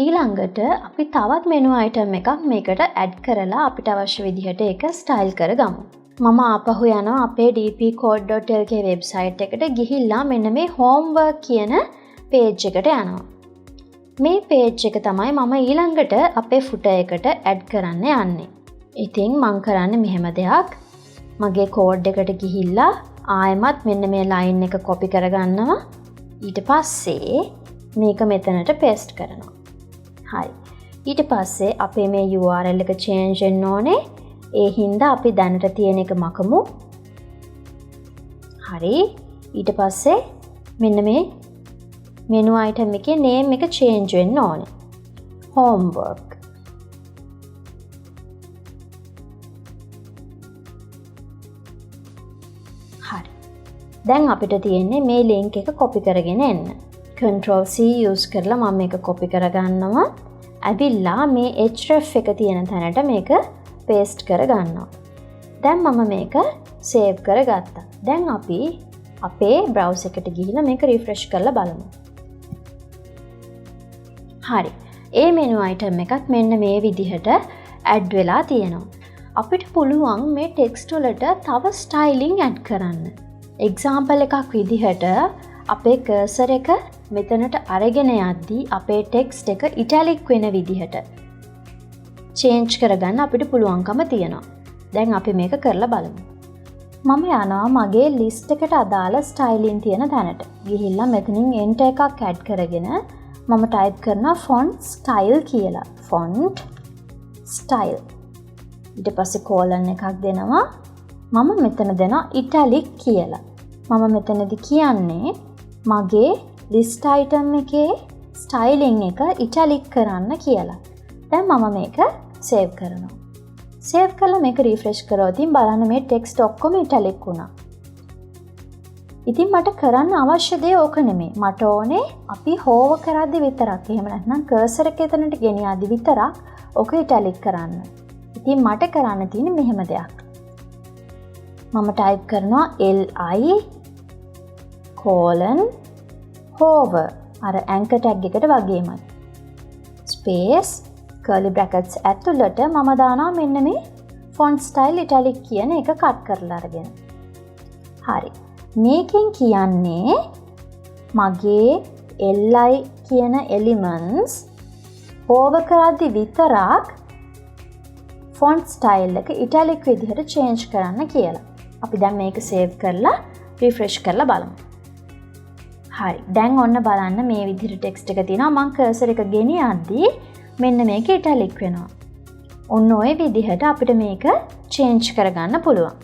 ඊළඟට අපි තවත් මෙනු අයිටම් එකක් මේකට ඇඩ් කරලා අපිට අවශ්‍ය විදිහට ඒක ස්ටයිල් කරගමු. මම ආපහු යනවා අපේ dpcode.lk වෙබ්සයිට් එකට ගිහිල්ලා මෙන්න මේ homework කියන page එකට යනවා. මේ page එක තමයි මම ඊළඟට අපේ footer එකට ඇඩ් කරන්න යන්නේ. ඉතින් මම කරන්නේ මෙහෙම දෙයක්. මගේ code එකට ගිහිල්ලා ආයෙමත් මෙන්න මේ line එක copy කරගන්නවා. ඊට පස්සේ මේක මෙතනට paste කරනවා. හරි. ඊට පස්සේ අපේ මේ URL එක change වෙන්න ඕනේ. ඒ හින්දා අපි දැනට තියෙන එක මකමු. හරි. ඊට පස්සේ මෙන්න මේ menu item එකේ name එක change වෙන්න ඕනේ. homework. හරි. දැන් අපිට තියෙන්නේ මේ link එක copy කරගෙන එන්න. Ctrl C use කරලා මම මේක copy කරගන්නවා. ඇවිල්ලා මේ href එක තියෙන තැනට මේක paste කරගන්නවා. දැන් මම මේක save කරගත්තා. දැන් අපි අපේ browser එකට ගිහිල්ලා මේක refresh කරලා බලමු. හරි. ඒ menu item එකත් මෙන්න මේ විදිහට add වෙලා තියෙනවා. අපිට පුළුවන් මේ text වලට තව styling add කරන්න. example එකක් විදිහට අපේ cursor එක මෙතනට අරගෙන යද්දී අපේ text එක italic වෙන විදිහට change කරගන්න අපිට පුළුවන්කම තියෙනවා. දැන් අපි මේක කරලා බලමු. මම යනවා මගේ list එකට අදාළ styling තියෙන තැනට. ගිහිල්ලා මෙතනින් enter එකක් add කරගෙන මම type කරනවා font style කියලා. font style. ඊට පස්සේ colon එකක් දෙනවා. මම මෙතන දෙනවා italic කියලා. මම මෙතනදී කියන්නේ මගේ list item එකේ styling එක italic කරන්න කියලා. දැන් මම මේක save කරනවා. save කරලා මේක refresh කරොත් බලන්න මේ text ඔක්කොම italic වුණා. ඉතින් මට කරන්න අවශ්‍ය දේ ඕක නෙමෙයි. මට ඕනේ අපි hover කරද්දි විතරක්. එහෙම නැත්නම් cursor එක එතනට ගෙනියද්දි විතරක් ඕක italic කරන්න. ඉතින් මට කරන්න තියෙන්නේ මෙහෙම දෙයක්. මම type කරනවා li colon hover අර anchor tag එකට වගේමයි. space curly brackets ඇතුළට මම දානවා මෙන්න මේ font style italic කියන එක කට් කරලා අරගෙන. හරි. මේකෙන් කියන්නේ මගේ li කියන elements hover කරද්දි විතරක් font style එක italic විදිහට change කරන්න කියලා. අපි දැන් මේක save කරලා refresh කරලා බලමු. හරි. දැන් ඔන්න බලන්න මේ විදිහට text එක තියෙනවා. මම cursor එක ගෙනියද්දී මෙන්න මේක italic වෙනවා. ඔන්න ඔය විදිහට අපිට මේක change කරගන්න පුළුවන්.